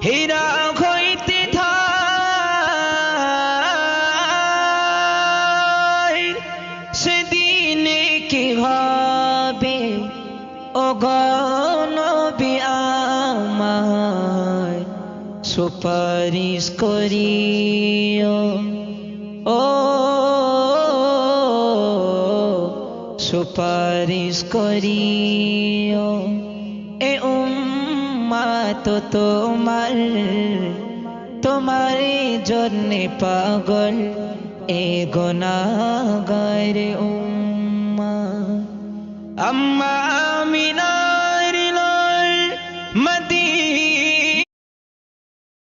হীরা হইতে ধাই সেদিনে কি হবে ও নবী আমায় সুপারিশ করিও ও সুপারিশ করিও এ উম্মত তোমার জন্যে পাগল এ গুনাহগার উম্মত আম্মা আমিনা